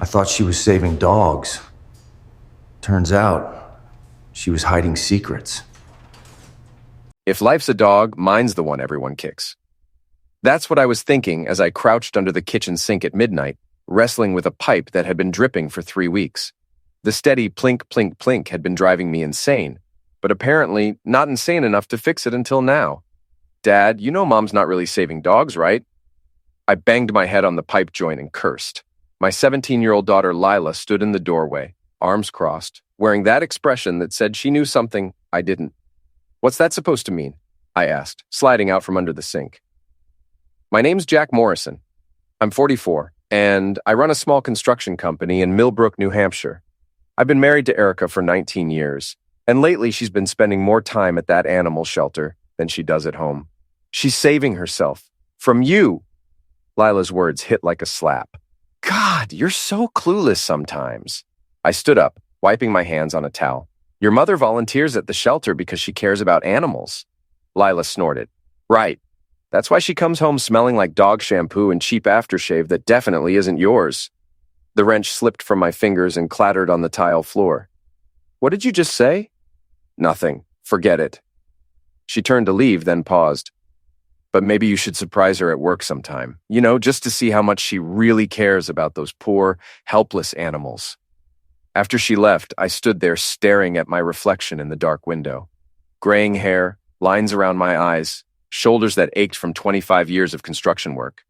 I thought she was saving dogs. Turns out, she was hiding secrets. If life's a dog, mine's the one everyone kicks. That's what I was thinking as I crouched under the kitchen sink at midnight, wrestling with a pipe that had been dripping for 3 weeks. The steady plink, plink, plink had been driving me insane, but apparently not insane enough to fix it until now. Dad, you know Mom's not really saving dogs, right? I banged my head on the pipe joint and cursed. My 17-year-old daughter Lila stood in the doorway, arms crossed, wearing that expression that said she knew something I didn't. What's that supposed to mean? I asked, sliding out from under the sink. My name's Jack Morrison. I'm 44, and I run a small construction company in Millbrook, New Hampshire. I've been married to Erica for 19 years, and lately she's been spending more time at that animal shelter than she does at home. She's saving herself. From you. Lila's words hit like a slap. God, you're so clueless sometimes. I stood up, wiping my hands on a towel. Your mother volunteers at the shelter because she cares about animals. Lila snorted. Right. That's why she comes home smelling like dog shampoo and cheap aftershave that definitely isn't yours. The wrench slipped from my fingers and clattered on the tile floor. What did you just say? Nothing. Forget it. She turned to leave, then paused. But maybe you should surprise her at work sometime. You know, just to see how much she really cares about those poor, helpless animals. After she left, I stood there staring at my reflection in the dark window. Graying hair, lines around my eyes, shoulders that ached from 25 years of construction work.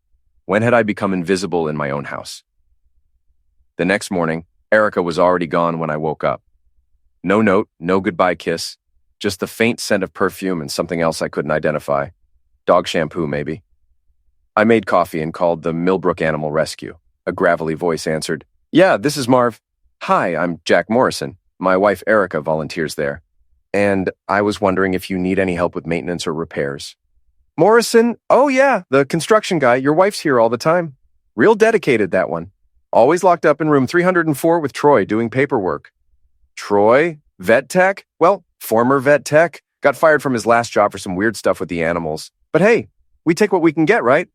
When had I become invisible in my own house? The next morning, Erica was already gone when I woke up. No note, no goodbye kiss, just the faint scent of perfume and something else I couldn't identify. Dog shampoo, maybe. I made coffee and called the Millbrook Animal Rescue. A gravelly voice answered, Yeah, this is Marv. Hi, I'm Jack Morrison. My wife Erica volunteers there. And I was wondering if you need any help with maintenance or repairs. Morrison? Oh yeah, the construction guy. Your wife's here all the time. Real dedicated, that one. Always locked up in room 304 with Troy doing paperwork. Troy? Vet tech? Well, former vet tech. Got fired from his last job for some weird stuff with the animals. But hey, we take what we can get, right?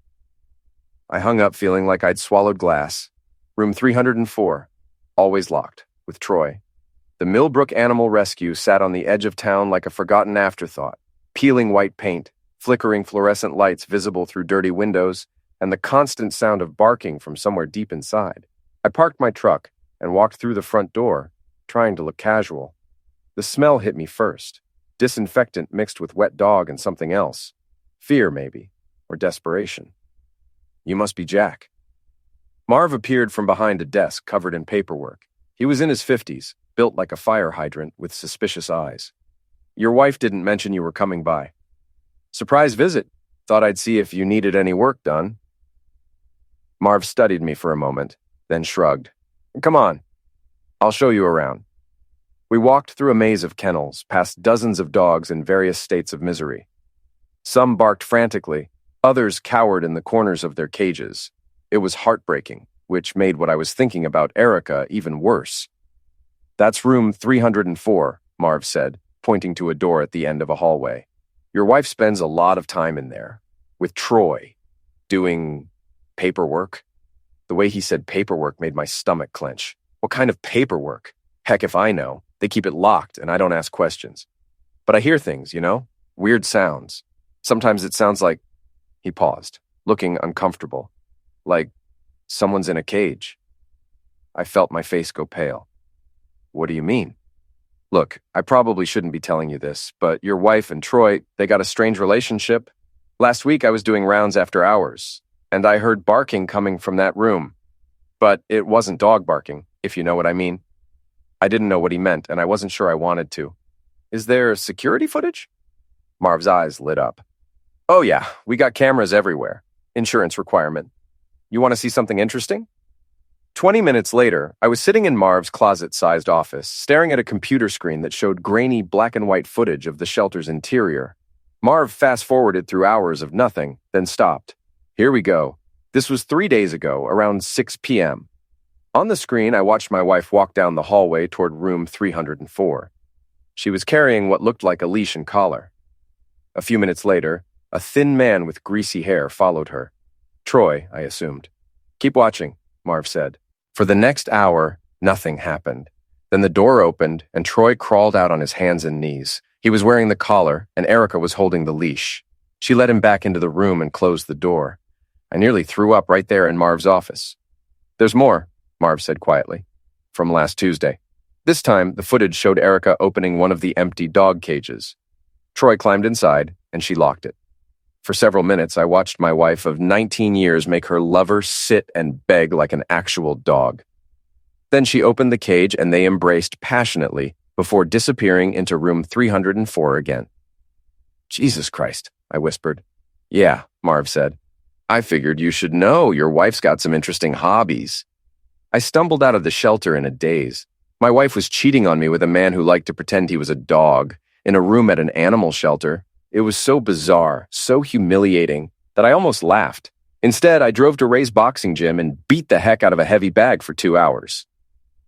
I hung up feeling like I'd swallowed glass. Room 304. Always locked. With Troy. The Millbrook Animal Rescue sat on the edge of town like a forgotten afterthought. Peeling white paint, flickering fluorescent lights visible through dirty windows, and the constant sound of barking from somewhere deep inside. I parked my truck and walked through the front door, trying to look casual. The smell hit me first. Disinfectant mixed with wet dog and something else. Fear, maybe, or desperation. You must be Jack. Marv appeared from behind a desk covered in paperwork. He was in his 50s, built like a fire hydrant with suspicious eyes. Your wife didn't mention you were coming by. Surprise visit. Thought I'd see if you needed any work done. Marv studied me for a moment, then shrugged. Come on. I'll show you around. We walked through a maze of kennels, past dozens of dogs in various states of misery. Some barked frantically, others cowered in the corners of their cages. It was heartbreaking, which made what I was thinking about Erica even worse. That's room 304, Marv said, pointing to a door at the end of a hallway. Your wife spends a lot of time in there, with Troy, doing paperwork. The way he said paperwork made my stomach clench. What kind of paperwork? Heck if I know. They keep it locked and I don't ask questions. But I hear things, you know? Weird sounds. Sometimes it sounds like... He paused, looking uncomfortable. Like someone's in a cage. I felt my face go pale. What do you mean? Look, I probably shouldn't be telling you this, but your wife and Troy, they got a strange relationship. Last week I was doing rounds after hours, and I heard barking coming from that room. But it wasn't dog barking, if you know what I mean. I didn't know what he meant, and I wasn't sure I wanted to. Is there security footage? Marv's eyes lit up. Oh yeah, we got cameras everywhere. Insurance requirement. You want to see something interesting? 20 minutes later, I was sitting in Marv's closet-sized office, staring at a computer screen that showed grainy black and white footage of the shelter's interior. Marv fast-forwarded through hours of nothing, then stopped. Here we go. This was 3 days ago, around 6 p.m. On the screen, I watched my wife walk down the hallway toward room 304. She was carrying what looked like a leash and collar. A few minutes later, a thin man with greasy hair followed her. Troy, I assumed. Keep watching, Marv said. For the next hour, nothing happened. Then the door opened, and Troy crawled out on his hands and knees. He was wearing the collar, and Erica was holding the leash. She led him back into the room and closed the door. I nearly threw up right there in Marv's office. "There's more," Marv said quietly, "from last Tuesday." This time, the footage showed Erica opening one of the empty dog cages. Troy climbed inside, and she locked it. For several minutes, I watched my wife of 19 years make her lover sit and beg like an actual dog. Then she opened the cage, and they embraced passionately before disappearing into room 304 again. "Jesus Christ," I whispered. "Yeah," Marv said. "I figured you should know. Your wife's got some interesting hobbies." I stumbled out of the shelter in a daze. My wife was cheating on me with a man who liked to pretend he was a dog in a room at an animal shelter. It was so bizarre, so humiliating, that I almost laughed. Instead, I drove to Ray's boxing gym and beat the heck out of a heavy bag for 2 hours.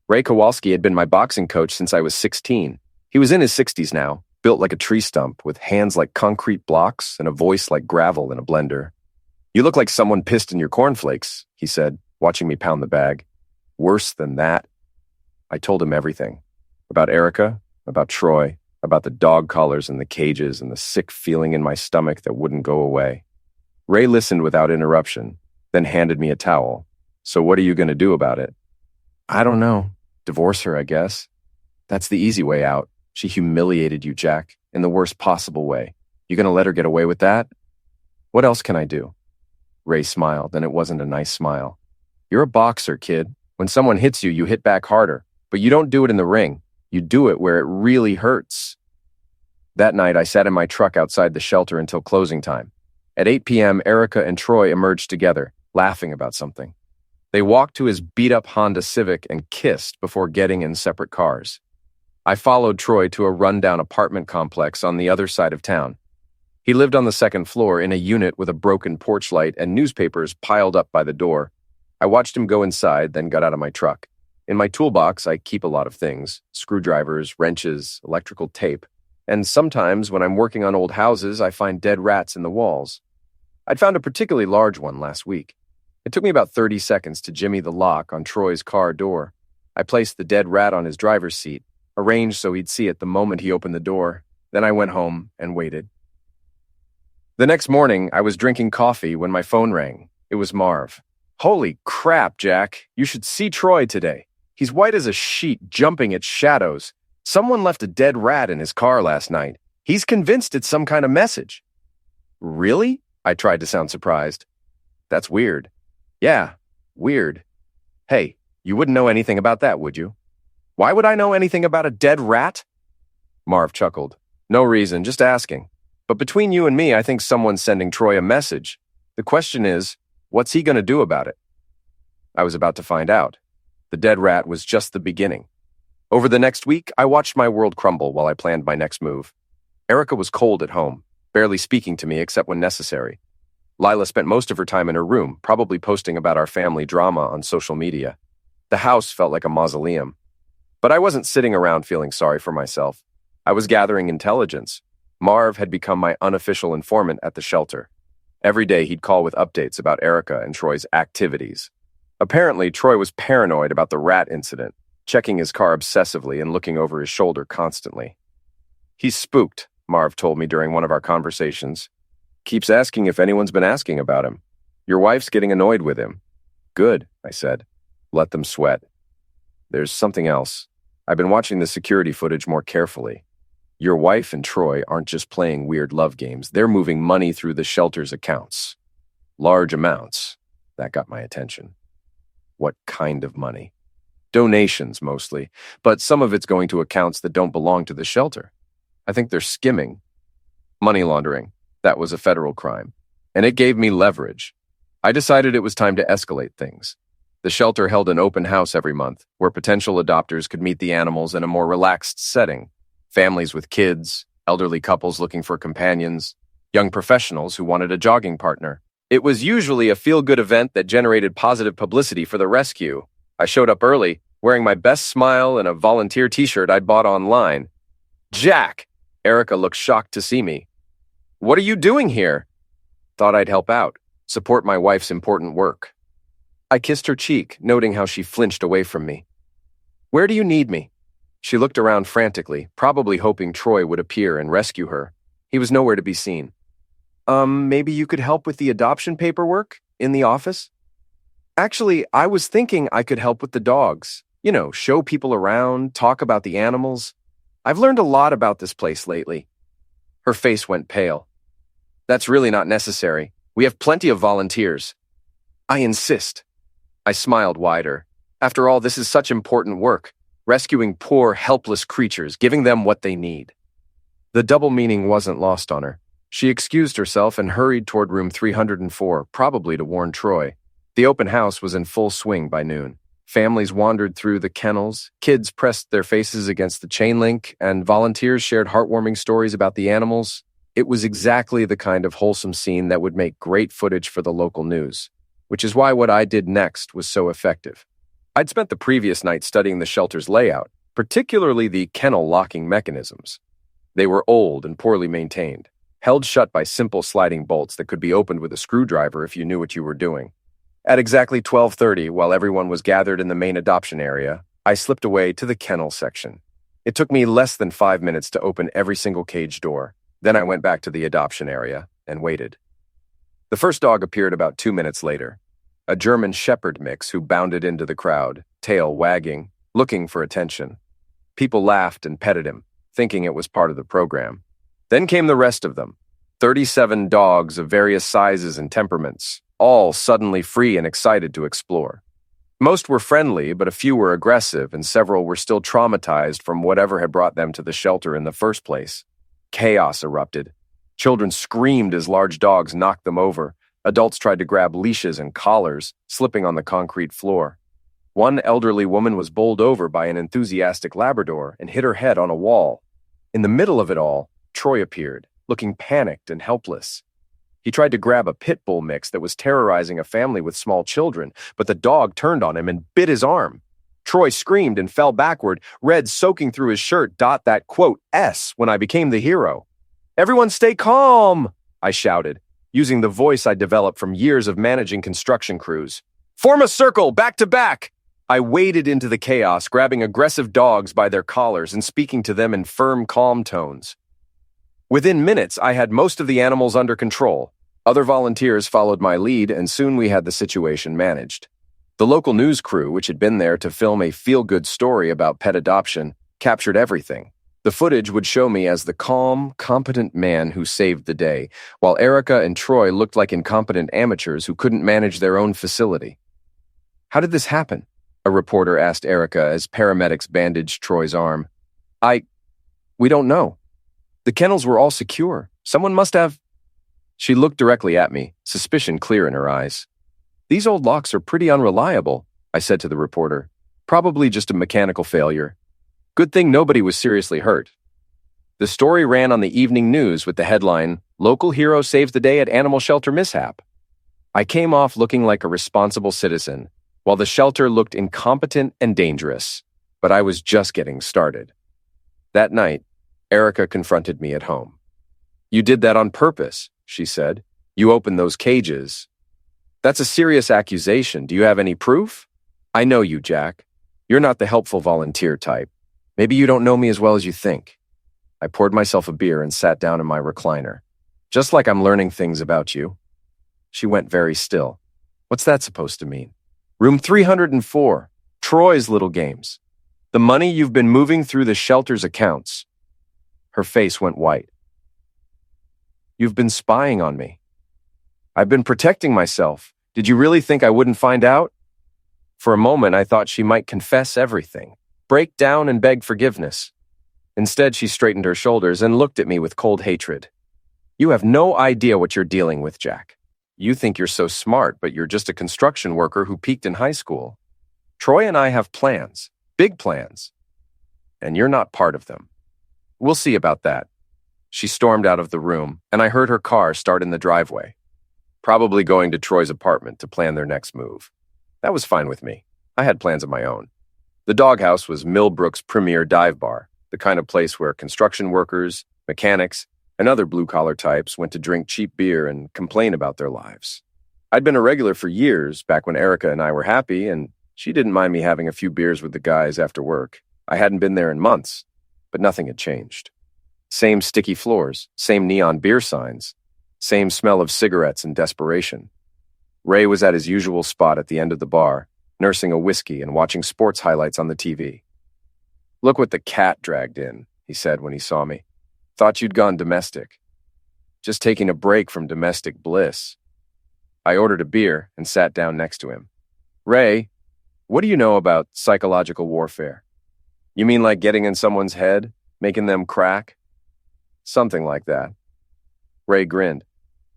Ray Kowalski had been my boxing coach since I was 16. He was in his 60s now, built like a tree stump, with hands like concrete blocks and a voice like gravel in a blender. "You look like someone pissed in your cornflakes," he said, watching me pound the bag. "Worse than that." I told him everything. About Erica, about Troy, about the dog collars and the cages and the sick feeling in my stomach that wouldn't go away. Ray listened without interruption, then handed me a towel. "So what are you going to do about it?" "I don't know. Divorce her, I guess. That's the easy way out. She humiliated you, Jack, in the worst possible way. You going to let her get away with that?" "What else can I do?" Ray smiled, and it wasn't a nice smile. "You're a boxer, kid. When someone hits you, you hit back harder. But you don't do it in the ring. You do it where it really hurts." That night, I sat in my truck outside the shelter until closing time. At 8 p.m., Erica and Troy emerged together, laughing about something. They walked to his beat-up Honda Civic and kissed before getting in separate cars. I followed Troy to a rundown apartment complex on the other side of town. He lived on the second floor in a unit with a broken porch light and newspapers piled up by the door. I watched him go inside, then got out of my truck. In my toolbox, I keep a lot of things: screwdrivers, wrenches, electrical tape. And sometimes, when I'm working on old houses, I find dead rats in the walls. I'd found a particularly large one last week. It took me about 30 seconds to jimmy the lock on Troy's car door. I placed the dead rat on his driver's seat, arranged so he'd see it the moment he opened the door. Then I went home and waited. The next morning, I was drinking coffee when my phone rang. It was Marv. "Holy crap, Jack. You should see Troy today. He's white as a sheet, jumping at shadows. Someone left a dead rat in his car last night. He's convinced it's some kind of message." "Really?" I tried to sound surprised. "That's weird." "Yeah, weird. Hey, you wouldn't know anything about that, would you?" "Why would I know anything about a dead rat?" Marv chuckled. "No reason, just asking. But between you and me, I think someone's sending Troy a message. The question is, what's he going to do about it?" I was about to find out. The dead rat was just the beginning. Over the next week, I watched my world crumble while I planned my next move. Erica was cold at home, barely speaking to me except when necessary. Lila spent most of her time in her room, probably posting about our family drama on social media. The house felt like a mausoleum. But I wasn't sitting around feeling sorry for myself. I was gathering intelligence. Marv had become my unofficial informant at the shelter. Every day he'd call with updates about Erica and Troy's activities. Apparently, Troy was paranoid about the rat incident, checking his car obsessively and looking over his shoulder constantly. "He's spooked," Marv told me during one of our conversations. "Keeps asking if anyone's been asking about him. Your wife's getting annoyed with him." "Good," I said. "Let them sweat." "There's something else. I've been watching the security footage more carefully. Your wife and Troy aren't just playing weird love games. They're moving money through the shelter's accounts. Large amounts." That got my attention. "What kind of money?" "Donations, mostly, but some of it's going to accounts that don't belong to the shelter. I think they're skimming. Money laundering. That was a federal crime. And it gave me leverage. I decided it was time to escalate things. The shelter held an open house every month, where potential adopters could meet the animals in a more relaxed setting. Families with kids, elderly couples looking for companions, young professionals who wanted a jogging partner. It was usually a feel-good event that generated positive publicity for the rescue. I showed up early, wearing my best smile and a volunteer t-shirt I'd bought online. "Jack!" Erica looked shocked to see me. "What are you doing here?" "Thought I'd help out, support my wife's important work." I kissed her cheek, noting how she flinched away from me. "Where do you need me?" She looked around frantically, probably hoping Troy would appear and rescue her. He was nowhere to be seen. Maybe you could help with the adoption paperwork in the office?" "Actually, I was thinking I could help with the dogs. You know, show people around, talk about the animals. I've learned a lot about this place lately." Her face went pale. "That's really not necessary. We have plenty of volunteers." "I insist." I smiled wider. After all, this is such important work, rescuing poor, helpless creatures, giving them what they need. The double meaning wasn't lost on her. She excused herself and hurried toward room 304, probably to warn Troy. The open house was in full swing by noon. Families wandered through the kennels, kids pressed their faces against the chain link, and volunteers shared heartwarming stories about the animals. It was exactly the kind of wholesome scene that would make great footage for the local news, which is why what I did next was so effective. I'd spent the previous night studying the shelter's layout, particularly the kennel locking mechanisms. They were old and poorly maintained, held shut by simple sliding bolts that could be opened with a screwdriver if you knew what you were doing. At exactly 12:30, while everyone was gathered in the main adoption area, I slipped away to the kennel section. It took me less than 5 minutes to open every single cage door. Then I went back to the adoption area and waited. The first dog appeared about 2 minutes later, a German Shepherd mix who bounded into the crowd, tail wagging, looking for attention. People laughed and petted him, thinking it was part of the program. Then came the rest of them, 37 dogs of various sizes and temperaments, all suddenly free and excited to explore. Most were friendly, but a few were aggressive, and several were still traumatized from whatever had brought them to the shelter in the first place. Chaos erupted. Children screamed as large dogs knocked them over. Adults tried to grab leashes and collars, slipping on the concrete floor. One elderly woman was bowled over by an enthusiastic Labrador and hit her head on a wall. In the middle of it all, Troy appeared, looking panicked and helpless. He tried to grab a pit bull mix that was terrorizing a family with small children, but the dog turned on him and bit his arm. Troy screamed and fell backward, red soaking through his shirt. That quote S when I became the hero. "Everyone stay calm," I shouted, using the voice I developed from years of managing construction crews. "Form a circle, back to back." I waded into the chaos, grabbing aggressive dogs by their collars and speaking to them in firm, calm tones. Within minutes, I had most of the animals under control. Other volunteers followed my lead, and soon we had the situation managed. The local news crew, which had been there to film a feel-good story about pet adoption, captured everything. The footage would show me as the calm, competent man who saved the day, while Erica and Troy looked like incompetent amateurs who couldn't manage their own facility. "How did this happen?" a reporter asked Erica as paramedics bandaged Troy's arm. We don't know. The kennels were all secure. Someone must have..." She looked directly at me, suspicion clear in her eyes. "These old locks are pretty unreliable," I said to the reporter. "Probably just a mechanical failure. Good thing nobody was seriously hurt." The story ran on the evening news with the headline, "Local Hero Saves the Day at Animal Shelter Mishap." I came off looking like a responsible citizen, while the shelter looked incompetent and dangerous. But I was just getting started. That night, Erica confronted me at home. "You did that on purpose," she said. "You opened those cages." "That's a serious accusation. Do you have any proof?" "I know you, Jack. You're not the helpful volunteer type. Maybe you don't know me as well as you think." I poured myself a beer and sat down in my recliner. "Just like I'm learning things about you." She went very still. "What's that supposed to mean?" "Room 304, Troy's little games. The money you've been moving through the shelter's accounts." Her face went white. "You've been spying on me." "I've been protecting myself. Did you really think I wouldn't find out?" For a moment, I thought she might confess everything, break down and beg forgiveness. Instead, she straightened her shoulders and looked at me with cold hatred. "You have no idea what you're dealing with, Jack. You think you're so smart, but you're just a construction worker who peaked in high school. Troy and I have plans, big plans, and you're not part of them. We'll see about that." She stormed out of the room, and I heard her car start in the driveway, probably going to Troy's apartment to plan their next move. That was fine with me. I had plans of my own. The doghouse was Millbrook's premier dive bar, the kind of place where construction workers, mechanics, and other blue-collar types went to drink cheap beer and complain about their lives. I'd been a regular for years, back when Erica and I were happy, and she didn't mind me having a few beers with the guys after work. I hadn't been there in months, but nothing had changed. Same sticky floors, same neon beer signs, same smell of cigarettes and desperation. Ray was at his usual spot at the end of the bar, nursing a whiskey and watching sports highlights on the TV. "Look what the cat dragged in," he said when he saw me. "Thought you'd gone domestic." "Just taking a break from domestic bliss." I ordered a beer and sat down next to him. "Ray, what do you know about psychological warfare?" "You mean like getting in someone's head, making them crack?" "Something like that." Ray grinned.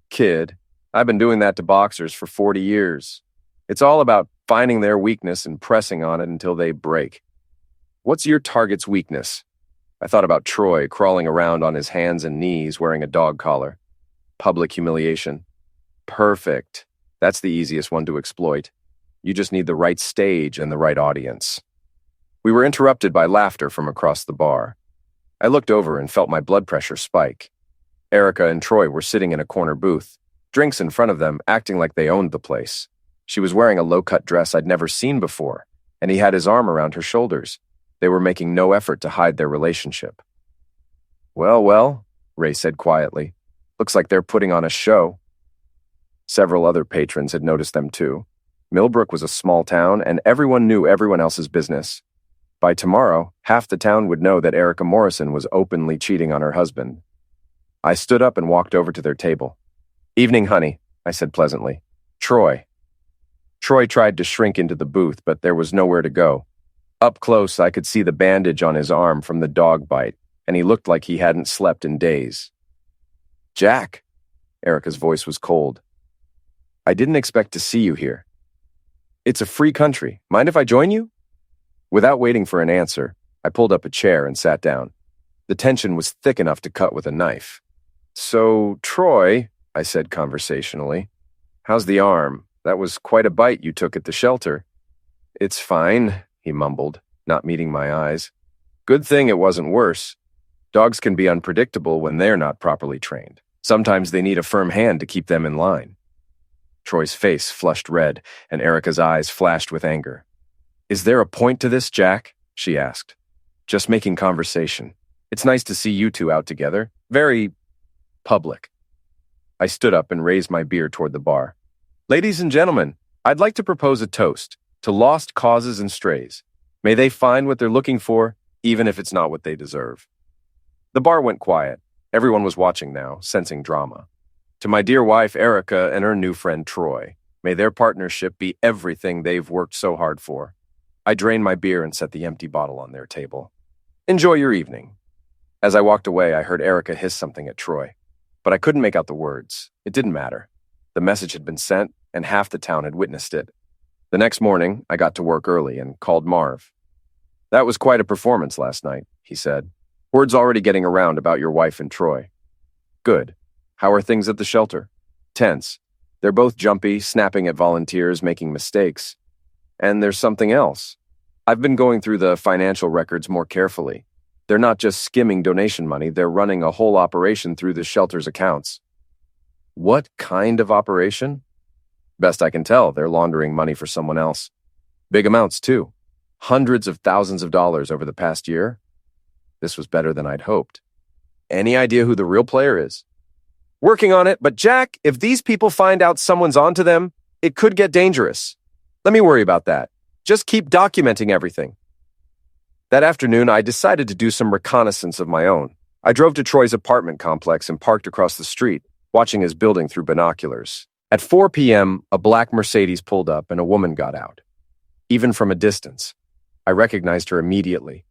"Kid, I've been doing that to boxers for 40 years. It's all about finding their weakness and pressing on it until they break." "What's your target's weakness?" I thought about Troy crawling around on his hands and knees wearing a dog collar. Public humiliation. Perfect. That's the easiest one to exploit. You just need the right stage and the right audience. We were interrupted by laughter from across the bar. I looked over and felt my blood pressure spike. Erica and Troy were sitting in a corner booth, drinks in front of them, acting like they owned the place. She was wearing a low-cut dress I'd never seen before, and he had his arm around her shoulders. They were making no effort to hide their relationship. "Well, well," Ray said quietly. "Looks like they're putting on a show." Several other patrons had noticed them too. Millbrook was a small town, and everyone knew everyone else's business. By tomorrow, half the town would know that Erica Morrison was openly cheating on her husband. I stood up and walked over to their table. "Evening, honey," I said pleasantly. "Troy." Troy tried to shrink into the booth, but there was nowhere to go. Up close, I could see the bandage on his arm from the dog bite, and he looked like he hadn't slept in days. "Jack," Erica's voice was cold. "I didn't expect to see you here." "It's a free country. Mind if I join you?" Without waiting for an answer, I pulled up a chair and sat down. The tension was thick enough to cut with a knife. "So, Troy," I said conversationally, "how's the arm? That was quite a bite you took at the shelter." "It's fine," he mumbled, not meeting my eyes. "Good thing it wasn't worse. Dogs can be unpredictable when they're not properly trained. Sometimes they need a firm hand to keep them in line." Troy's face flushed red, and Erica's eyes flashed with anger. "Is there a point to this, Jack?" she asked. "Just making conversation. It's nice to see you two out together. Very public." I stood up and raised my beer toward the bar. "Ladies and gentlemen, I'd like to propose a toast to lost causes and strays. May they find what they're looking for, even if it's not what they deserve." The bar went quiet. Everyone was watching now, sensing drama. "To my dear wife, Erica, and her new friend, Troy, may their partnership be everything they've worked so hard for." I drained my beer and set the empty bottle on their table. "Enjoy your evening." As I walked away, I heard Erica hiss something at Troy, but I couldn't make out the words. It didn't matter. The message had been sent, and half the town had witnessed it. The next morning, I got to work early and called Marv. "That was quite a performance last night," he said. "Word's already getting around about your wife and Troy." "Good. How are things at the shelter?" "Tense. They're both jumpy, snapping at volunteers, making mistakes. And there's something else. I've been going through the financial records more carefully. They're not just skimming donation money, they're running a whole operation through the shelter's accounts." "What kind of operation?" "Best I can tell, they're laundering money for someone else. Big amounts, too. Hundreds of thousands of dollars over the past year." This was better than I'd hoped. "Any idea who the real player is?" "Working on it, but Jack, if these people find out someone's onto them, it could get dangerous. Let me worry about that. Just keep documenting everything." That afternoon, I decided to do some reconnaissance of my own. I drove to Troy's apartment complex and parked across the street, watching his building through binoculars. At 4 p.m., a black Mercedes pulled up and a woman got out. Even from a distance, I recognized her immediately.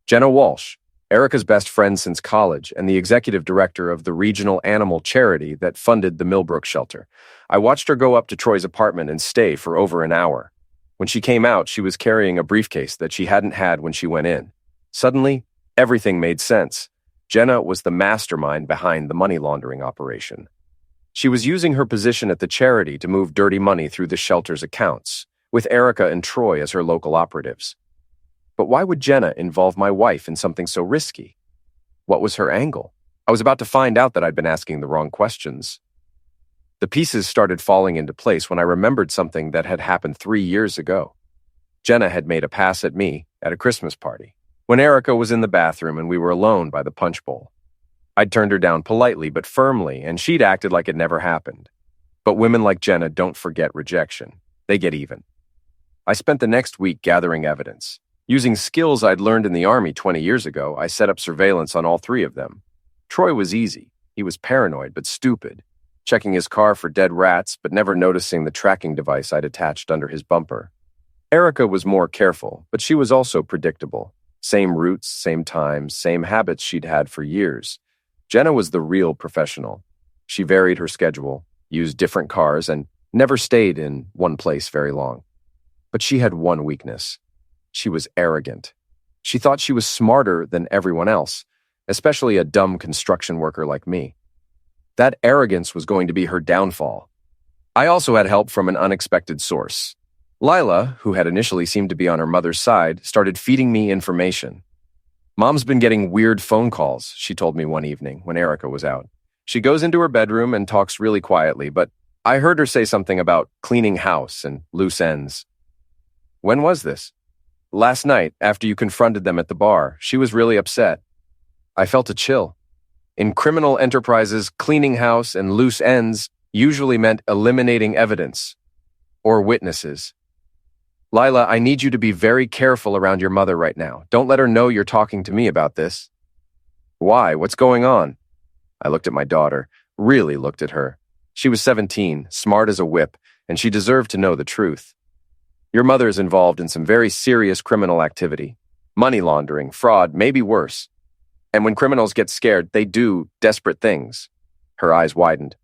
Jenna Walsh, Erica's best friend since college and the executive director of the regional animal charity that funded the Millbrook shelter. I watched her go up to Troy's apartment and stay for over an hour. When she came out, she was carrying a briefcase that she hadn't had when she went in. Suddenly, everything made sense. Jenna was the mastermind behind the money laundering operation. She was using her position at the charity to move dirty money through the shelter's accounts, with Erica and Troy as her local operatives. But why would Jenna involve my wife in something so risky? What was her angle? I was about to find out that I'd been asking the wrong questions. The pieces started falling into place when I remembered something that had happened 3 years ago. Jenna had made a pass at me at a Christmas party, when Erica was in the bathroom and we were alone by the punch bowl. I'd turned her down politely but firmly, and she'd acted like it never happened. But women like Jenna don't forget rejection. They get even. I spent the next week gathering evidence. Using skills I'd learned in the Army 20 years ago, I set up surveillance on all 3 of them. Troy was easy. He was paranoid but stupid, checking his car for dead rats but never noticing the tracking device I'd attached under his bumper. Erica was more careful, but she was also predictable. Same routes, same times, same habits she'd had for years. Jenna was the real professional. She varied her schedule, used different cars, and never stayed in one place very long. But she had one weakness. She was arrogant. She thought she was smarter than everyone else, especially a dumb construction worker like me. That arrogance was going to be her downfall. I also had help from an unexpected source. Lila, who had initially seemed to be on her mother's side, started feeding me information. Mom's been getting weird phone calls, she told me one evening when Erica was out. She goes into her bedroom and talks really quietly, but I heard her say something about cleaning house and loose ends. When was this? Last night, after you confronted them at the bar. She was really upset. I felt a chill. In criminal enterprises, cleaning house and loose ends usually meant eliminating evidence or witnesses. Lila, I need you to be very careful around your mother right now. Don't let her know you're talking to me about this. Why? What's going on? I looked at my daughter, really looked at her. She was 17, smart as a whip, and she deserved to know the truth. Your mother is involved in some very serious criminal activity. Money laundering, fraud, maybe worse. And when criminals get scared, they do desperate things. Her eyes widened.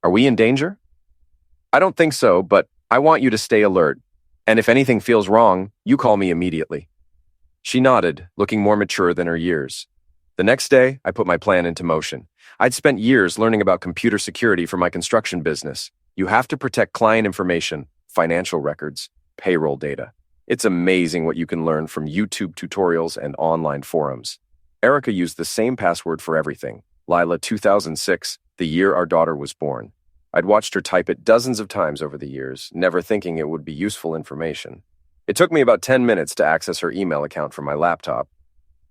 Are we in danger? I don't think so, but I want you to stay alert. And if anything feels wrong, you call me immediately. She nodded, looking more mature than her years. The next day, I put my plan into motion. I'd spent years learning about computer security for my construction business. You have to protect client information, financial records, payroll data. It's amazing what you can learn from YouTube tutorials and online forums. Erica used the same password for everything. Lila 2006, the year our daughter was born. I'd watched her type it dozens of times over the years, never thinking it would be useful information. It took me about 10 minutes to access her email account from my laptop.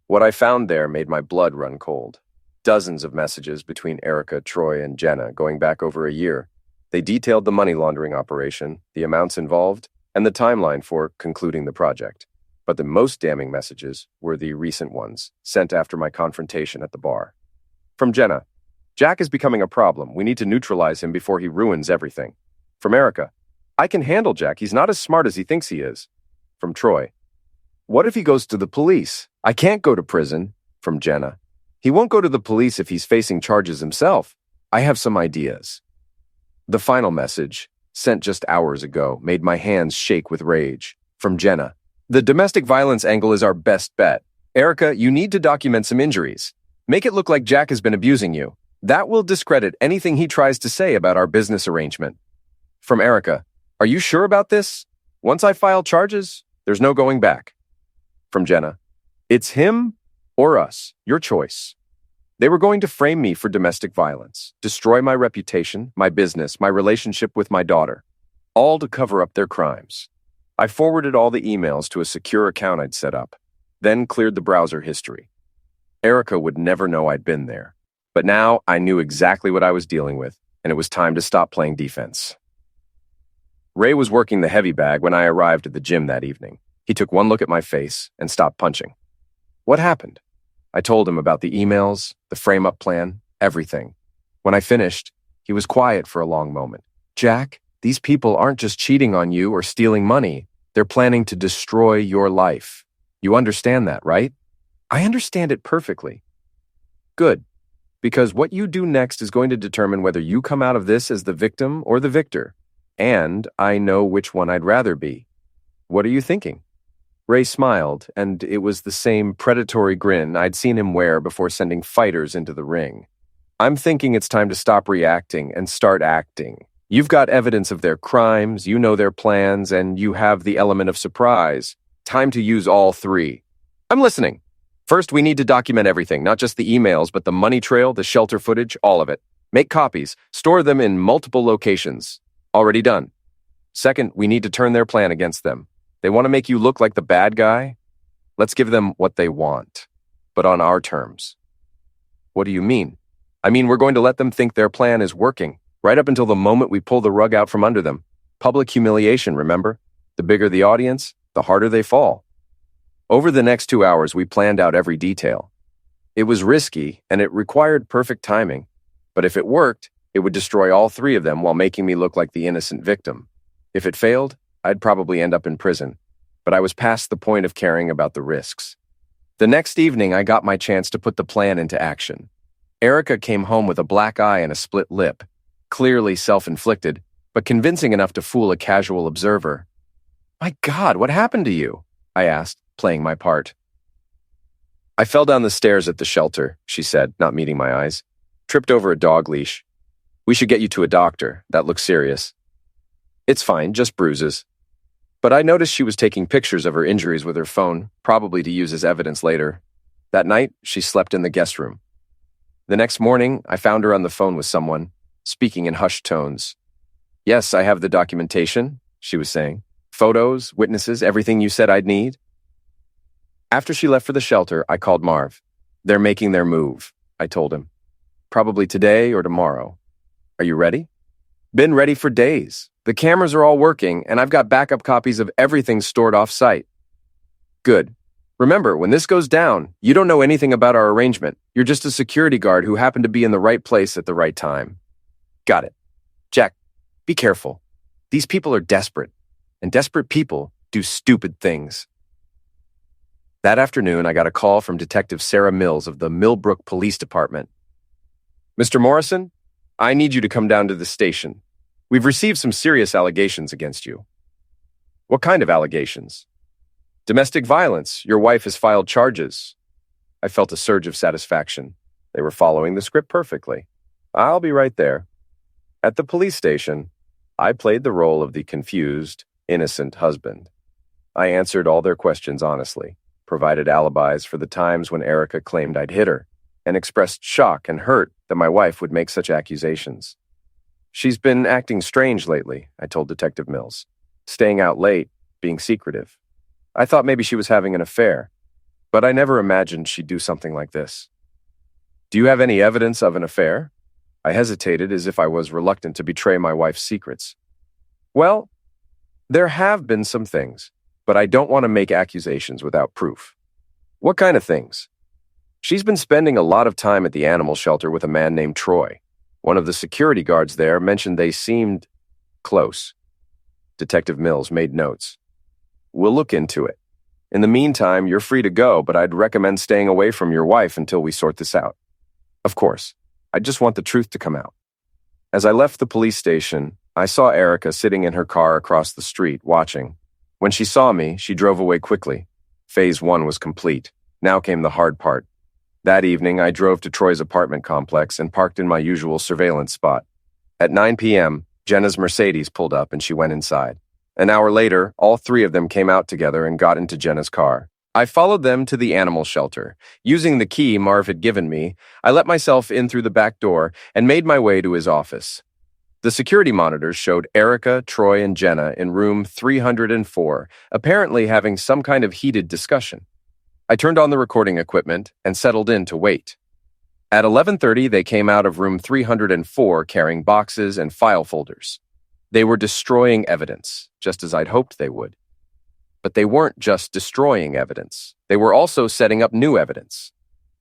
What I found there made my blood run cold. Dozens of messages between Erica, Troy, and Jenna going back over a year. They detailed the money laundering operation, the amounts involved, and the timeline for concluding the project. But the most damning messages were the recent ones, sent after my confrontation at the bar. From Jenna, Jack is becoming a problem. We need to neutralize him before he ruins everything. From Erica, I can handle Jack. He's not as smart as he thinks he is. From Troy, what if he goes to the police? I can't go to prison. From Jenna, he won't go to the police if he's facing charges himself. I have some ideas. The final message, sent just hours ago, made my hands shake with rage. From Jenna, the domestic violence angle is our best bet. Erica, you need to document some injuries. Make it look like Jack has been abusing you. That will discredit anything he tries to say about our business arrangement. From Erica, are you sure about this? Once I file charges, there's no going back. From Jenna, it's him or us, your choice. They were going to frame me for domestic violence, destroy my reputation, my business, my relationship with my daughter, all to cover up their crimes. I forwarded all the emails to a secure account I'd set up, then cleared the browser history. Erica would never know I'd been there. But now I knew exactly what I was dealing with, and it was time to stop playing defense. Ray was working the heavy bag when I arrived at the gym that evening. He took one look at my face and stopped punching. What happened? I told him about the emails, the frame-up plan, everything. When I finished, he was quiet for a long moment. Jack, these people aren't just cheating on you or stealing money. They're planning to destroy your life. You understand that, right? I understand it perfectly. Good. Because what you do next is going to determine whether you come out of this as the victim or the victor. And I know which one I'd rather be. What are you thinking? Ray smiled, and it was the same predatory grin I'd seen him wear before sending fighters into the ring. I'm thinking it's time to stop reacting and start acting. You've got evidence of their crimes, you know their plans, and you have the element of surprise. Time to use all 3. I'm listening. First, we need to document everything, not just the emails, but the money trail, the shelter footage, all of it. Make copies. Store them in multiple locations. Already done. Second, we need to turn their plan against them. They want to make you look like the bad guy? Let's give them what they want, but on our terms. What do you mean? I mean, we're going to let them think their plan is working, right up until the moment we pull the rug out from under them. Public humiliation, remember? The bigger the audience, the harder they fall. Over the next 2 hours, we planned out every detail. It was risky, and it required perfect timing. But if it worked, it would destroy all three of them while making me look like the innocent victim. If it failed, I'd probably end up in prison. But I was past the point of caring about the risks. The next evening, I got my chance to put the plan into action. Erica came home with a black eye and a split lip, clearly self-inflicted, but convincing enough to fool a casual observer. "My God, what happened to you?" I asked, playing my part. "I fell down the stairs at the shelter," she said, not meeting my eyes. "Tripped over a dog leash. We should get you to a doctor. That looks serious." "It's fine, just bruises." But I noticed she was taking pictures of her injuries with her phone, probably to use as evidence later. That night, she slept in the guest room. The next morning, I found her on the phone with someone, speaking in hushed tones. "Yes, I have the documentation," she was saying. "Photos, witnesses, everything you said I'd need." After she left for the shelter, I called Marv. "They're making their move," I told him. "Probably today or tomorrow. Are you ready?" "Been ready for days. The cameras are all working, and I've got backup copies of everything stored off-site." "Good. Remember, when this goes down, you don't know anything about our arrangement. You're just a security guard who happened to be in the right place at the right time." "Got it. Jack, be careful. These people are desperate, and desperate people do stupid things." That afternoon, I got a call from Detective Sarah Mills of the Millbrook Police Department. "Mr. Morrison, I need you to come down to the station. We've received some serious allegations against you." "What kind of allegations?" "Domestic violence. Your wife has filed charges." I felt a surge of satisfaction. They were following the script perfectly. "I'll be right there." At the police station, I played the role of the confused, innocent husband. I answered all their questions honestly, provided alibis for the times when Erica claimed I'd hit her, and expressed shock and hurt that my wife would make such accusations. "She's been acting strange lately," I told Detective Mills. "Staying out late, being secretive. I thought maybe she was having an affair, but I never imagined she'd do something like this." "Do you have any evidence of an affair?" I hesitated as if I was reluctant to betray my wife's secrets. "Well, there have been some things, but I don't want to make accusations without proof." "What kind of things?" "She's been spending a lot of time at the animal shelter with a man named Troy. One of the security guards there mentioned they seemed close." Detective Mills made notes. "We'll look into it. In the meantime, you're free to go, but I'd recommend staying away from your wife until we sort this out." "Of course. I just want the truth to come out." As I left the police station, I saw Erica sitting in her car across the street, watching. When she saw me, she drove away quickly. Phase 1 was complete. Now came the hard part. That evening, I drove to Troy's apartment complex and parked in my usual surveillance spot. At 9 p.m., Jenna's Mercedes pulled up and she went inside. An hour later, all three of them came out together and got into Jenna's car. I followed them to the animal shelter. Using the key Marv had given me, I let myself in through the back door and made my way to his office. The security monitors showed Erica, Troy, and Jenna in room 304, apparently having some kind of heated discussion. I turned on the recording equipment and settled in to wait. At 11:30, they came out of room 304 carrying boxes and file folders. They were destroying evidence, just as I'd hoped they would. But they weren't just destroying evidence. They were also setting up new evidence.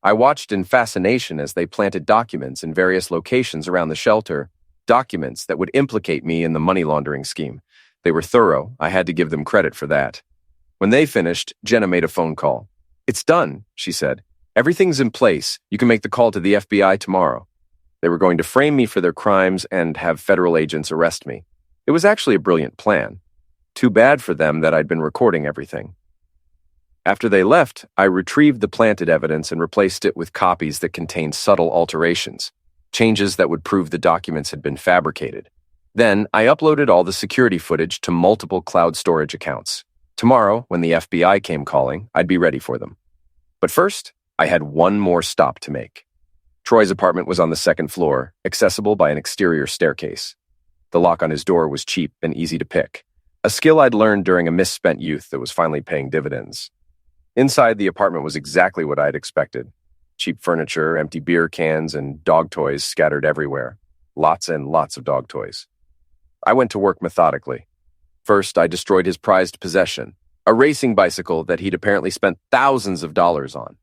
I watched in fascination as they planted documents in various locations around the shelter, documents that would implicate me in the money laundering scheme. They were thorough. I had to give them credit for that. When they finished, Jenna made a phone call. "It's done," she said. "Everything's in place. You can make the call to the FBI tomorrow." They were going to frame me for their crimes and have federal agents arrest me. It was actually a brilliant plan. Too bad for them that I'd been recording everything. After they left, I retrieved the planted evidence and replaced it with copies that contained subtle alterations, changes that would prove the documents had been fabricated. Then, I uploaded all the security footage to multiple cloud storage accounts. Tomorrow, when the FBI came calling, I'd be ready for them. But first, I had one more stop to make. Troy's apartment was on the second floor, accessible by an exterior staircase. The lock on his door was cheap and easy to pick, a skill I'd learned during a misspent youth that was finally paying dividends. Inside, the apartment was exactly what I'd expected. Cheap furniture, empty beer cans, and dog toys scattered everywhere. Lots and lots of dog toys. I went to work methodically. First, I destroyed his prized possession, a racing bicycle that he'd apparently spent thousands of dollars on.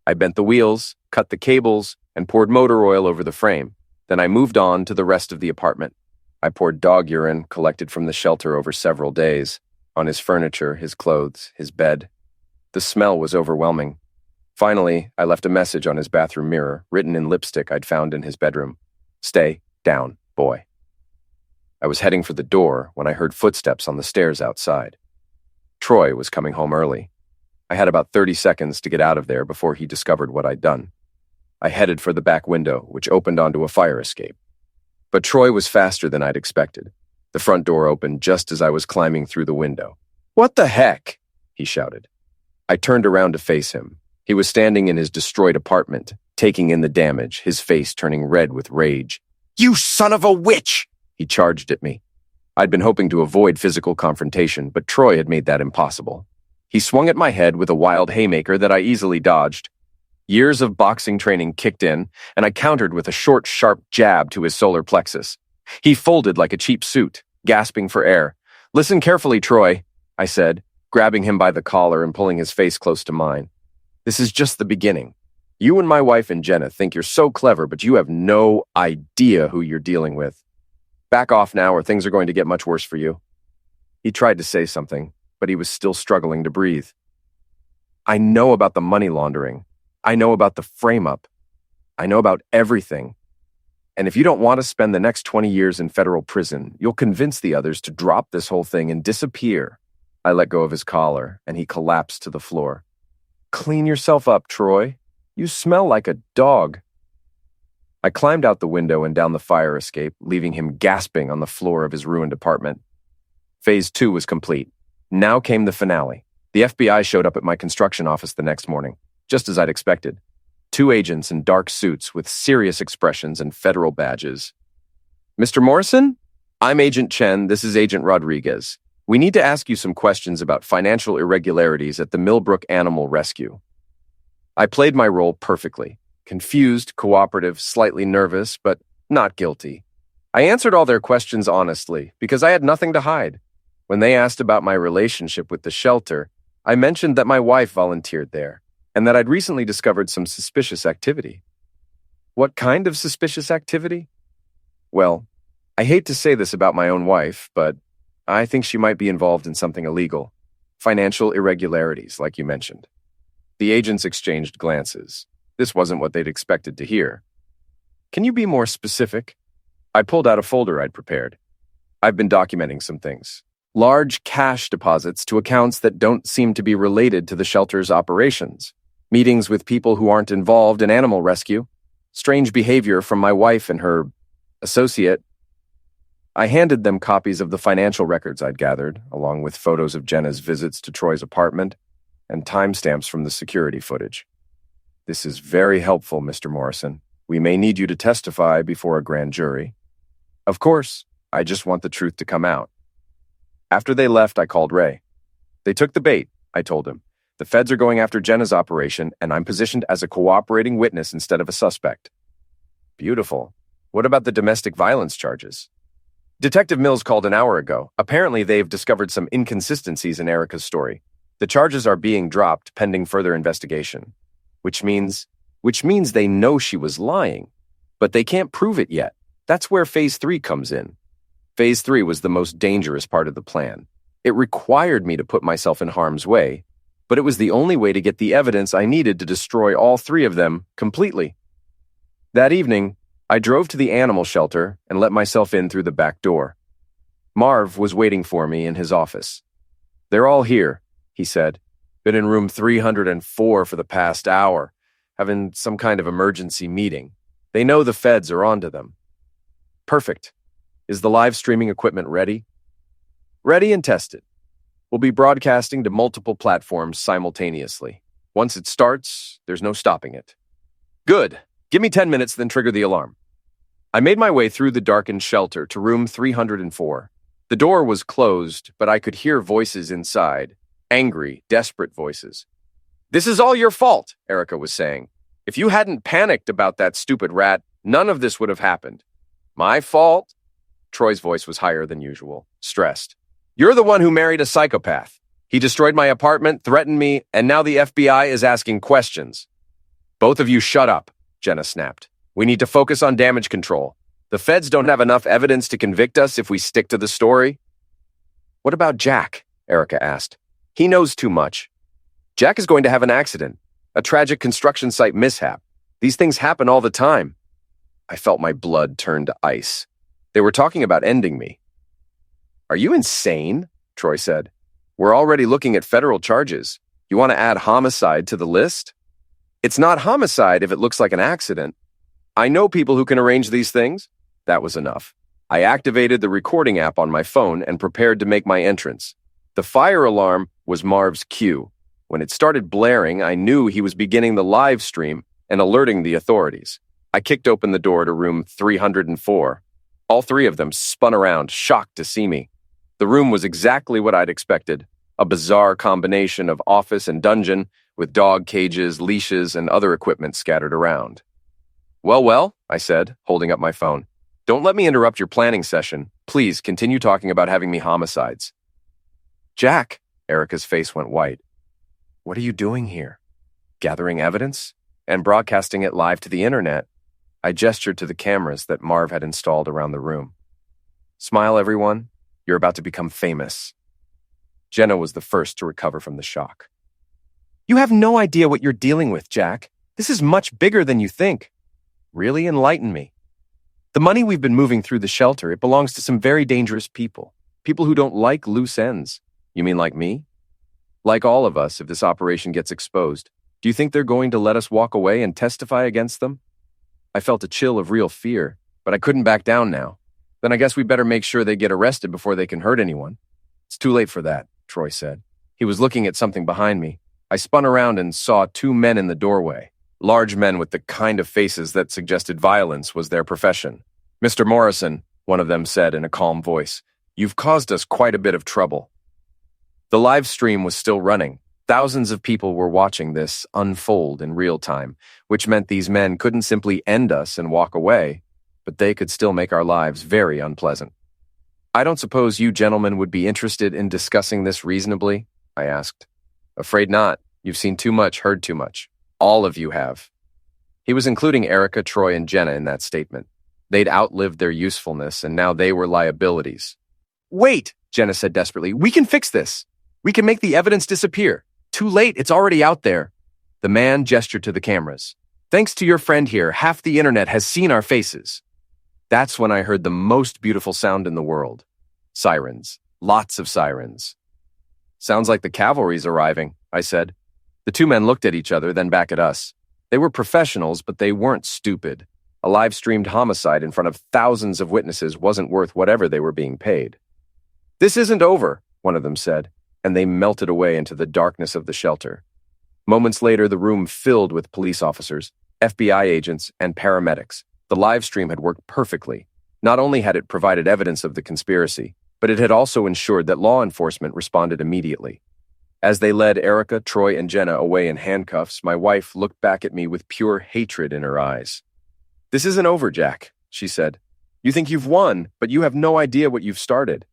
I bent the wheels, cut the cables, and poured motor oil over the frame. Then I moved on to the rest of the apartment. I poured dog urine collected from the shelter over several days, on his furniture, his clothes, his bed. The smell was overwhelming. Finally, I left a message on his bathroom mirror, written in lipstick I'd found in his bedroom. Stay down, boy. I was heading for the door when I heard footsteps on the stairs outside. Troy was coming home early. I had about 30 seconds to get out of there before he discovered what I'd done. I headed for the back window, which opened onto a fire escape. But Troy was faster than I'd expected. The front door opened just as I was climbing through the window. "What the heck?" he shouted. I turned around to face him. He was standing in his destroyed apartment, taking in the damage, his face turning red with rage. "You son of a witch!" he charged at me. I'd been hoping to avoid physical confrontation, but Troy had made that impossible. He swung at my head with a wild haymaker that I easily dodged. Years of boxing training kicked in, and I countered with a short, sharp jab to his solar plexus. He folded like a cheap suit, gasping for air. "Listen carefully, Troy," I said, grabbing him by the collar and pulling his face close to mine. "This is just the beginning. You and my wife and Jenna think you're so clever, but you have no idea who you're dealing with. Back off now or things are going to get much worse for you." He tried to say something, but he was still struggling to breathe. "I know about the money laundering. I know about the frame-up. I know about everything. And if you don't want to spend the next 20 years in federal prison, you'll convince the others to drop this whole thing and disappear." I let go of his collar, and he collapsed to the floor. "Clean yourself up, Troy. You smell like a dog." I climbed out the window and down the fire escape, leaving him gasping on the floor of his ruined apartment. Phase 2 was complete. Now came the finale. The FBI showed up at my construction office the next morning, just as I'd expected. 2 agents in dark suits with serious expressions and federal badges. "Mr. Morrison? I'm Agent Chen. This is Agent Rodriguez. We need to ask you some questions about financial irregularities at the Millbrook Animal Rescue." I played my role perfectly. Confused, cooperative, slightly nervous, but not guilty. I answered all their questions honestly, because I had nothing to hide. When they asked about my relationship with the shelter, I mentioned that my wife volunteered there, and that I'd recently discovered some suspicious activity. What kind of suspicious activity? Well, I hate to say this about my own wife, but I think she might be involved in something illegal. Financial irregularities, like you mentioned. The agents exchanged glances. This wasn't what they'd expected to hear. "Can you be more specific?" I pulled out a folder I'd prepared. "I've been documenting some things. Large cash deposits to accounts that don't seem to be related to the shelter's operations. Meetings with people who aren't involved in animal rescue. Strange behavior from my wife and her associate." I handed them copies of the financial records I'd gathered, along with photos of Jenna's visits to Troy's apartment and timestamps from the security footage. "This is very helpful, Mr. Morrison. We may need you to testify before a grand jury." "Of course, I just want the truth to come out." After they left, I called Ray. "They took the bait," I told him. "The feds are going after Jenna's operation, and I'm positioned as a cooperating witness instead of a suspect." "Beautiful. What about the domestic violence charges?" "Detective Mills called an hour ago. Apparently, they've discovered some inconsistencies in Erica's story. The charges are being dropped pending further investigation. Which means they know she was lying, but they can't prove it yet. That's where Phase 3 comes in. Phase 3 was the most dangerous part of the plan. It required me to put myself in harm's way, but it was the only way to get the evidence I needed to destroy all 3 of them completely. That evening, I drove to the animal shelter and let myself in through the back door. Marv was waiting for me in his office. "They're all here," he said. "Been in room 304 for the past hour, having some kind of emergency meeting. They know the feds are onto them." "Perfect. Is the live streaming equipment ready?" "Ready and tested. We'll be broadcasting to multiple platforms simultaneously. Once it starts, there's no stopping it." "Good. Give me 10 minutes, then trigger the alarm. I made my way through the darkened shelter to room 304. The door was closed, but I could hear voices inside. Angry, desperate voices. "This is all your fault," Erica was saying. "If you hadn't panicked about that stupid rat, none of this would have happened." "My fault?" Troy's voice was higher than usual, stressed. "You're the one who married a psychopath. He destroyed my apartment, threatened me, and now the FBI is asking questions." "Both of you shut up," Jenna snapped. "We need to focus on damage control. The feds don't have enough evidence to convict us if we stick to the story." "What about Jack?" Erica asked. "He knows too much." "Jack is going to have an accident, a tragic construction site mishap. These things happen all the time." I felt my blood turn to ice. They were talking about ending me. "Are you insane?" Troy said. "We're already looking at federal charges. You want to add homicide to the list?" "It's not homicide if it looks like an accident. I know people who can arrange these things." That was enough. I activated the recording app on my phone and prepared to make my entrance. The fire alarm was Marv's cue. When it started blaring, I knew he was beginning the live stream and alerting the authorities. I kicked open the door to room 304. All three of them spun around, shocked to see me. The room was exactly what I'd expected, a bizarre combination of office and dungeon, with dog cages, leashes, and other equipment scattered around. Well, I said, holding up my phone. "Don't let me interrupt your planning session. Please continue talking about having me homicides." "Jack," Erica's face went white. "What are you doing here?" "Gathering evidence and broadcasting it live to the internet." I gestured to the cameras that Marv had installed around the room. "Smile, everyone. You're about to become famous." Jenna was the first to recover from the shock. "You have no idea what you're dealing with, Jack. This is much bigger than you think." "Really enlighten me." "The money we've been moving through the shelter, it belongs to some very dangerous people. People who don't like loose ends." "You mean like me?" "Like all of us if this operation gets exposed. Do you think they're going to let us walk away and testify against them?" I felt a chill of real fear, but I couldn't back down now. "Then I guess we better make sure they get arrested before they can hurt anyone." "It's too late for that," Troy said. He was looking at something behind me. I spun around and saw two men in the doorway. Large men with the kind of faces that suggested violence was their profession. "Mr. Morrison," one of them said in a calm voice, "you've caused us quite a bit of trouble." The live stream was still running. Thousands of people were watching this unfold in real time, which meant these men couldn't simply end us and walk away, but they could still make our lives very unpleasant. "I don't suppose you gentlemen would be interested in discussing this reasonably?" I asked. "Afraid not. You've seen too much, heard too much. All of you have." He was including Erica, Troy, and Jenna in that statement. They'd outlived their usefulness, and now they were liabilities. "Wait," Jenna said desperately. "We can fix this. We can make the evidence disappear. Too late, it's already out there." The man gestured to the cameras. "Thanks to your friend here, half the internet has seen our faces." That's when I heard the most beautiful sound in the world. Sirens. Lots of sirens. "Sounds like the cavalry's arriving," I said. The two men looked at each other, then back at us. They were professionals, but they weren't stupid. A live-streamed homicide in front of thousands of witnesses wasn't worth whatever they were being paid. "This isn't over," one of them said, and they melted away into the darkness of the shelter. Moments later, the room filled with police officers, FBI agents, and paramedics. The live stream had worked perfectly. Not only had it provided evidence of the conspiracy, but it had also ensured that law enforcement responded immediately. As they led Erica, Troy, and Jenna away in handcuffs, my wife looked back at me with pure hatred in her eyes. "This isn't over, Jack," she said. "You think you've won, but you have no idea what you've started."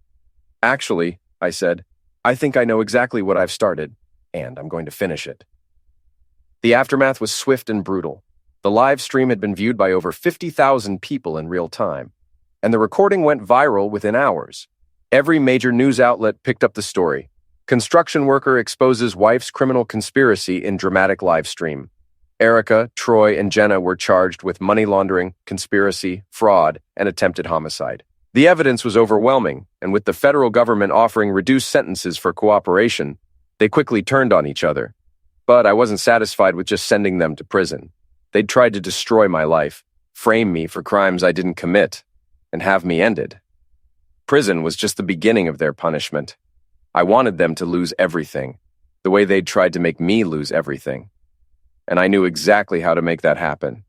"Actually," I said, "I think I know exactly what I've started, and I'm going to finish it." The aftermath was swift and brutal. The live stream had been viewed by over 50,000 people in real time, and the recording went viral within hours. Every major news outlet picked up the story. Construction worker exposes wife's criminal conspiracy in dramatic live stream. Erica, Troy, and Jenna were charged with money laundering, conspiracy, fraud, and attempted homicide. The evidence was overwhelming, and with the federal government offering reduced sentences for cooperation, they quickly turned on each other. But I wasn't satisfied with just sending them to prison. They'd tried to destroy my life, frame me for crimes I didn't commit, and have me ended. Prison was just the beginning of their punishment. I wanted them to lose everything, the way they'd tried to make me lose everything. And I knew exactly how to make that happen.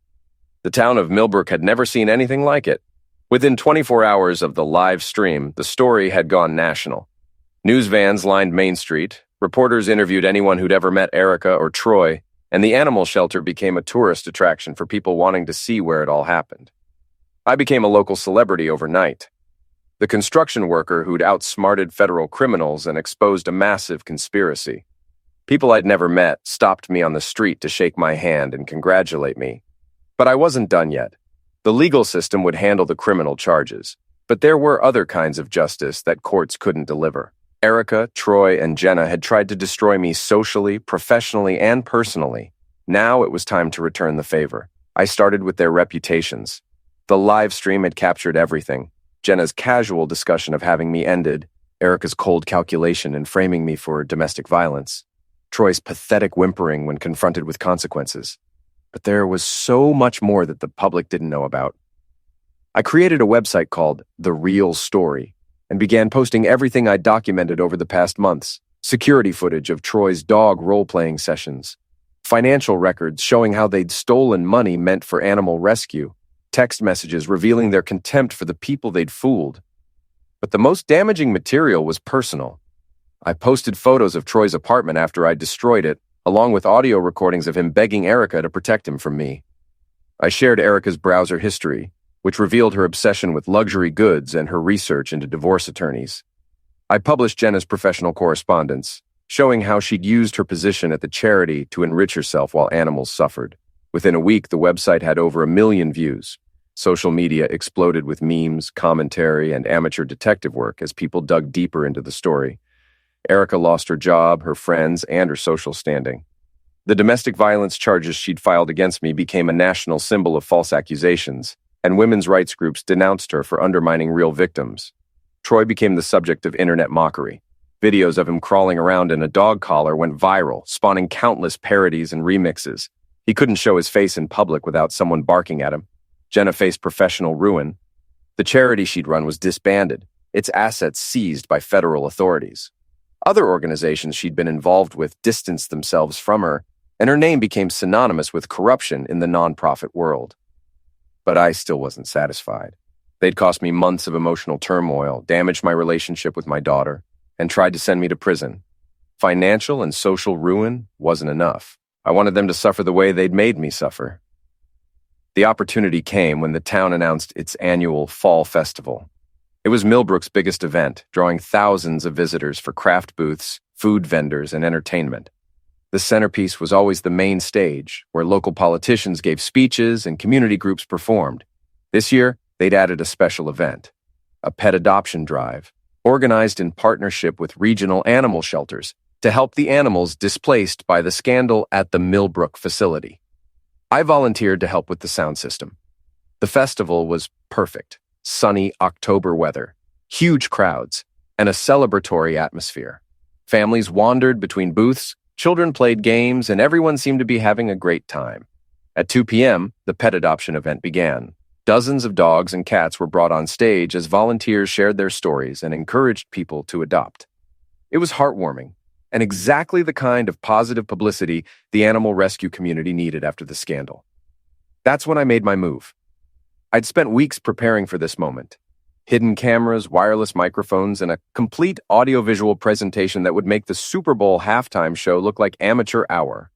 The town of Millbrook had never seen anything like it. Within 24 hours of the live stream, the story had gone national. News vans lined Main Street, reporters interviewed anyone who'd ever met Erica or Troy, and the animal shelter became a tourist attraction for people wanting to see where it all happened. I became a local celebrity overnight. The construction worker who'd outsmarted federal criminals and exposed a massive conspiracy. People I'd never met stopped me on the street to shake my hand and congratulate me. But I wasn't done yet. The legal system would handle the criminal charges, but there were other kinds of justice that courts couldn't deliver. Erica, Troy, and Jenna had tried to destroy me socially, professionally, and personally. Now it was time to return the favor. I started with their reputations. The live stream had captured everything. Jenna's casual discussion of having me ended, Erica's cold calculation in framing me for domestic violence, Troy's pathetic whimpering when confronted with consequences. But there was so much more that the public didn't know about. I created a website called The Real Story and began posting everything I'd documented over the past months. Security footage of Troy's dog role-playing sessions, financial records showing how they'd stolen money meant for animal rescue, text messages revealing their contempt for the people they'd fooled. But the most damaging material was personal. I posted photos of Troy's apartment after I'd destroyed it, along with audio recordings of him begging Erica to protect him from me. I shared Erica's browser history, which revealed her obsession with luxury goods and her research into divorce attorneys. I published Jenna's professional correspondence, showing how she'd used her position at the charity to enrich herself while animals suffered. Within a week, the website had over 1 million views. Social media exploded with memes, commentary, and amateur detective work as people dug deeper into the story. Erica lost her job, her friends, and her social standing. The domestic violence charges she'd filed against me became a national symbol of false accusations, and women's rights groups denounced her for undermining real victims. Troy became the subject of internet mockery. Videos of him crawling around in a dog collar went viral, spawning countless parodies and remixes. He couldn't show his face in public without someone barking at him. Jenna faced professional ruin. The charity she'd run was disbanded, its assets seized by federal authorities. Other organizations she'd been involved with distanced themselves from her, and her name became synonymous with corruption in the nonprofit world. But I still wasn't satisfied. They'd cost me months of emotional turmoil, damaged my relationship with my daughter, and tried to send me to prison. Financial and social ruin wasn't enough. I wanted them to suffer the way they'd made me suffer. The opportunity came when the town announced its annual Fall Festival. It was Millbrook's biggest event, drawing thousands of visitors for craft booths, food vendors, and entertainment. The centerpiece was always the main stage, where local politicians gave speeches and community groups performed. This year, they'd added a special event, a pet adoption drive, organized in partnership with regional animal shelters to help the animals displaced by the scandal at the Millbrook facility. I volunteered to help with the sound system. The festival was perfect. Sunny October weather, huge crowds, and a celebratory atmosphere. Families wandered between booths, children played games, and everyone seemed to be having a great time. At 2 p.m., the pet adoption event began. Dozens of dogs and cats were brought on stage as volunteers shared their stories and encouraged people to adopt. It was heartwarming, and exactly the kind of positive publicity the animal rescue community needed after the scandal. That's when I made my move. I'd spent weeks preparing for this moment. Hidden cameras, wireless microphones, and a complete audiovisual presentation that would make the Super Bowl halftime show look like amateur hour.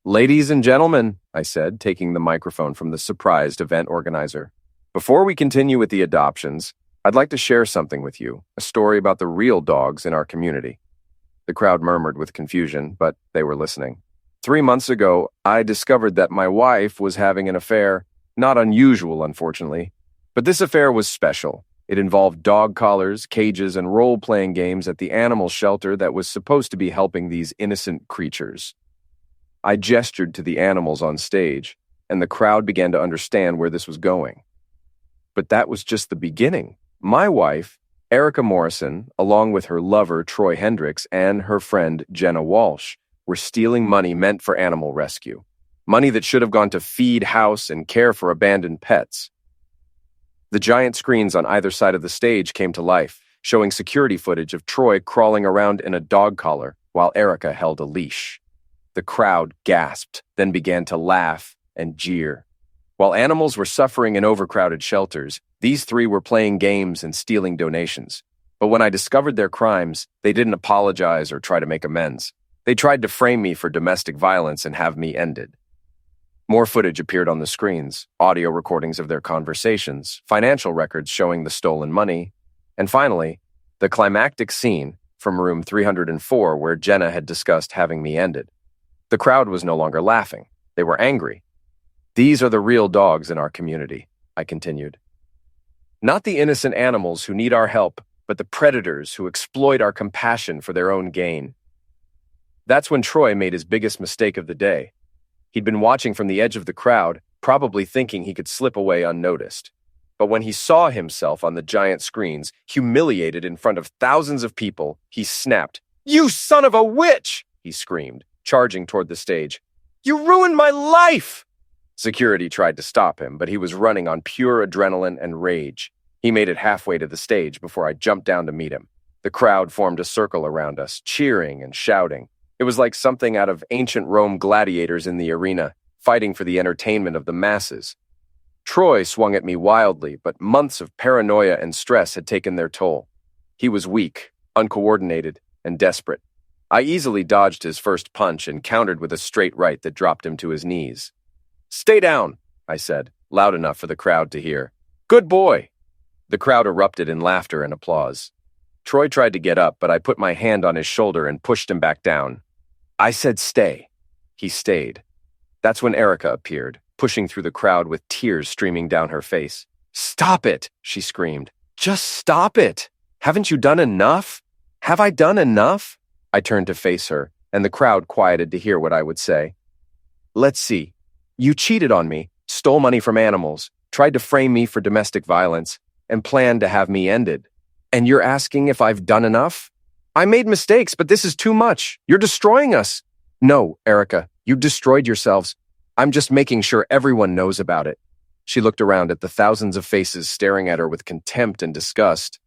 "Ladies and gentlemen," I said, taking the microphone from the surprised event organizer. "Before we continue with the adoptions, I'd like to share something with you, a story about the real dogs in our community." The crowd murmured with confusion, but they were listening. 3 months ago, I discovered that my wife was having an affair. Not unusual, unfortunately, but this affair was special. It involved dog collars, cages, and role-playing games at the animal shelter that was supposed to be helping these innocent creatures. I gestured to the animals on stage, and the crowd began to understand where this was going. But that was just the beginning. My wife, Erica Morrison, along with her lover, Troy Hendricks, and her friend, Jenna Walsh, were stealing money meant for animal rescue. Money that should have gone to feed, house, and care for abandoned pets. The giant screens on either side of the stage came to life, showing security footage of Troy crawling around in a dog collar while Erica held a leash. The crowd gasped, then began to laugh and jeer. While animals were suffering in overcrowded shelters, these three were playing games and stealing donations. But when I discovered their crimes, they didn't apologize or try to make amends. They tried to frame me for domestic violence and have me ended. More footage appeared on the screens, audio recordings of their conversations, financial records showing the stolen money, and finally, the climactic scene from room 304 where Jenna had discussed having me ended. The crowd was no longer laughing. They were angry. These are the real dogs in our community, I continued. Not the innocent animals who need our help, but the predators who exploit our compassion for their own gain. That's when Troy made his biggest mistake of the day. He'd been watching from the edge of the crowd, probably thinking he could slip away unnoticed. But when he saw himself on the giant screens, humiliated in front of thousands of people, he snapped. "You son of a witch!" he screamed, charging toward the stage. "You ruined my life!" Security tried to stop him, but he was running on pure adrenaline and rage. He made it halfway to the stage before I jumped down to meet him. The crowd formed a circle around us, cheering and shouting. It was like something out of ancient Rome gladiators in the arena, fighting for the entertainment of the masses. Troy swung at me wildly, but months of paranoia and stress had taken their toll. He was weak, uncoordinated, and desperate. I easily dodged his first punch and countered with a straight right that dropped him to his knees. "Stay down," I said, loud enough for the crowd to hear. "Good boy." The crowd erupted in laughter and applause. Troy tried to get up, but I put my hand on his shoulder and pushed him back down. I said stay. He stayed. That's when Erica appeared, pushing through the crowd with tears streaming down her face. "Stop it," she screamed. "Just stop it. Haven't you done enough? Have I done enough?" I turned to face her, and the crowd quieted to hear what I would say. "Let's see. You cheated on me, stole money from animals, tried to frame me for domestic violence, and planned to have me ended. And you're asking if I've done enough? I made mistakes, but this is too much. You're destroying us." "No, Erica, you destroyed yourselves. I'm just making sure everyone knows about it." She looked around at the thousands of faces staring at her with contempt and disgust.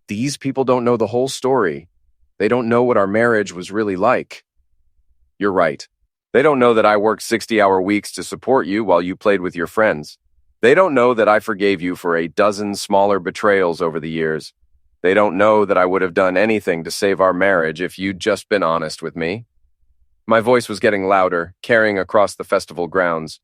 "These people don't know the whole story. They don't know what our marriage was really like." "You're right. They don't know that I worked 60-hour weeks to support you while you played with your friends. They don't know that I forgave you for a dozen smaller betrayals over the years. They don't know that I would have done anything to save our marriage if you'd just been honest with me." My voice was getting louder, carrying across the festival grounds.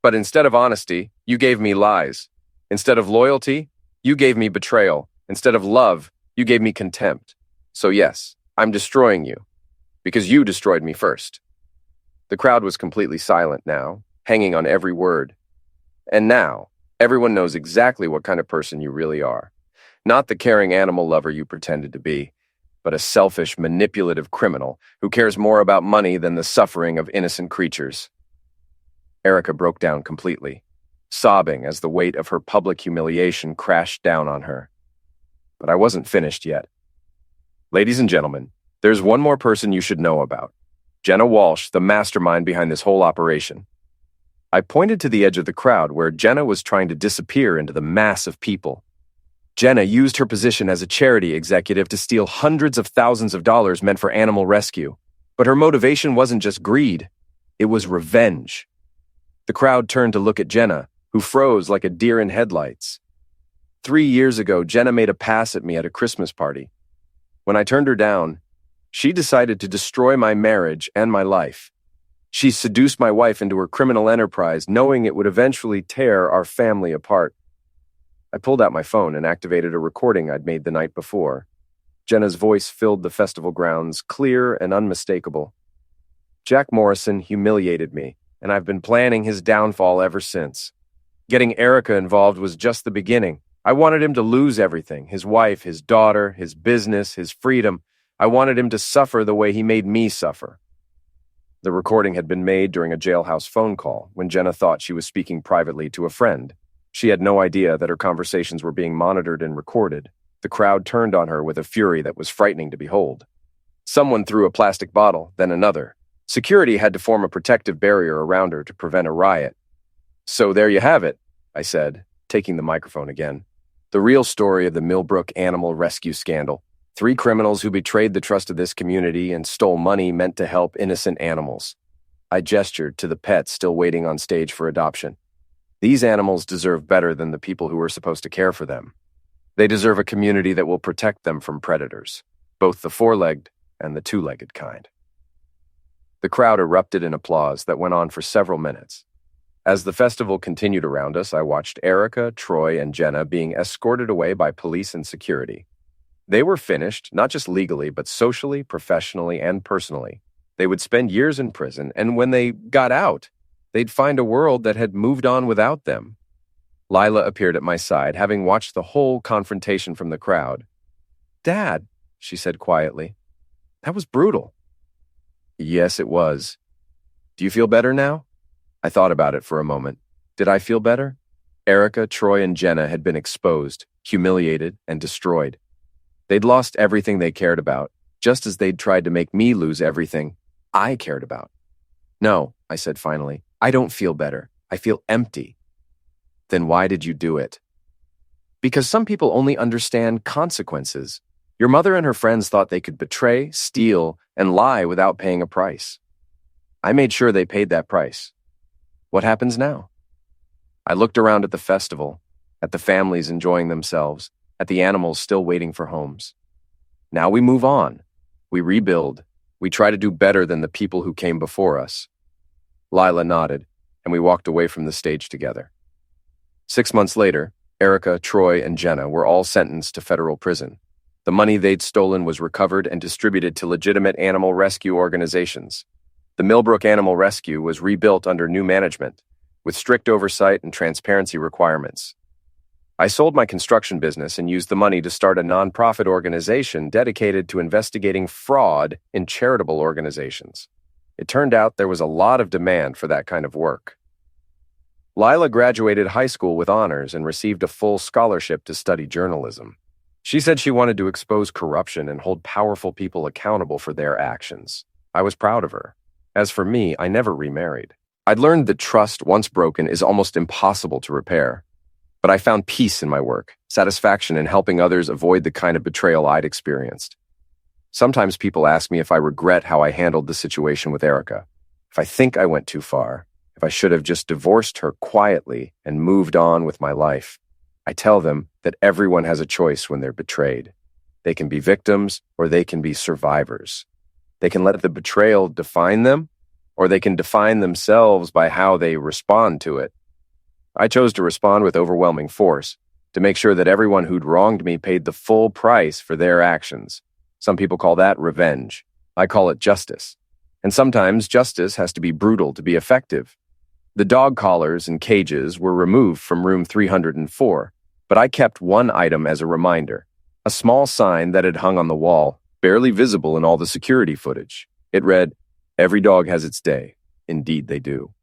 "But instead of honesty, you gave me lies. Instead of loyalty, you gave me betrayal. Instead of love, you gave me contempt. So yes, I'm destroying you, because you destroyed me first." The crowd was completely silent now, hanging on every word. And now, everyone knows exactly what kind of person you really are. Not the caring animal lover you pretended to be, but a selfish, manipulative criminal who cares more about money than the suffering of innocent creatures. Erica broke down completely, sobbing as the weight of her public humiliation crashed down on her. But I wasn't finished yet. "Ladies and gentlemen, there's one more person you should know about. Jenna Walsh, the mastermind behind this whole operation." I pointed to the edge of the crowd where Jenna was trying to disappear into the mass of people. Jenna used her position as a charity executive to steal hundreds of thousands of dollars meant for animal rescue. But her motivation wasn't just greed. It was revenge. The crowd turned to look at Jenna, who froze like a deer in headlights. 3 years ago, Jenna made a pass at me at a Christmas party. When I turned her down, she decided to destroy my marriage and my life. She seduced my wife into her criminal enterprise, knowing it would eventually tear our family apart. I pulled out my phone and activated a recording I'd made the night before. Jenna's voice filled the festival grounds, clear and unmistakable. "Jack Morrison humiliated me, and I've been planning his downfall ever since. Getting Erica involved was just the beginning. I wanted him to lose everything, his wife, his daughter, his business, his freedom. I wanted him to suffer the way he made me suffer." The recording had been made during a jailhouse phone call when Jenna thought she was speaking privately to a friend. She had no idea that her conversations were being monitored and recorded. The crowd turned on her with a fury that was frightening to behold. Someone threw a plastic bottle, then another. Security had to form a protective barrier around her to prevent a riot. "So there you have it," I said, taking the microphone again. "The real story of the Millbrook animal rescue scandal. 3 criminals who betrayed the trust of this community and stole money meant to help innocent animals." I gestured to the pets still waiting on stage for adoption. These animals deserve better than the people who are supposed to care for them. They deserve a community that will protect them from predators, both the four-legged and the two-legged kind. The crowd erupted in applause that went on for several minutes. As the festival continued around us, I watched Erica, Troy, and Jenna being escorted away by police and security. They were finished, not just legally, but socially, professionally, and personally. They would spend years in prison, and when they got out, they'd find a world that had moved on without them. Lila appeared at my side, having watched the whole confrontation from the crowd. "Dad," she said quietly, "that was brutal." "Yes, it was. Do you feel better now?" I thought about it for a moment. Did I feel better? Erica, Troy, and Jenna had been exposed, humiliated, and destroyed. They'd lost everything they cared about, just as they'd tried to make me lose everything I cared about. "No," I said finally, "I don't feel better. I feel empty." "Then why did you do it?" "Because some people only understand consequences. Your mother and her friends thought they could betray, steal, and lie without paying a price. I made sure they paid that price. What happens now?" I looked around at the festival, at the families enjoying themselves, at the animals still waiting for homes. Now we move on. We rebuild. We try to do better than the people who came before us. Lila nodded, and we walked away from the stage together. 6 months later, Erica, Troy, and Jenna were all sentenced to federal prison. The money they'd stolen was recovered and distributed to legitimate animal rescue organizations. The Millbrook Animal Rescue was rebuilt under new management, with strict oversight and transparency requirements. I sold my construction business and used the money to start a nonprofit organization dedicated to investigating fraud in charitable organizations. It turned out there was a lot of demand for that kind of work. Lila graduated high school with honors and received a full scholarship to study journalism. She said she wanted to expose corruption and hold powerful people accountable for their actions. I was proud of her. As for me, I never remarried. I'd learned that trust, once broken, is almost impossible to repair. But I found peace in my work, satisfaction in helping others avoid the kind of betrayal I'd experienced. Sometimes people ask me if I regret how I handled the situation with Erica, if I think I went too far, if I should have just divorced her quietly and moved on with my life. I tell them that everyone has a choice when they're betrayed. They can be victims or they can be survivors. They can let the betrayal define them, or they can define themselves by how they respond to it. I chose to respond with overwhelming force, to make sure that everyone who'd wronged me paid the full price for their actions. Some people call that revenge. I call it justice. And sometimes justice has to be brutal to be effective. The dog collars and cages were removed from room 304, but I kept one item as a reminder, a small sign that had hung on the wall, barely visible in all the security footage. It read, "Every dog has its day. Indeed they do."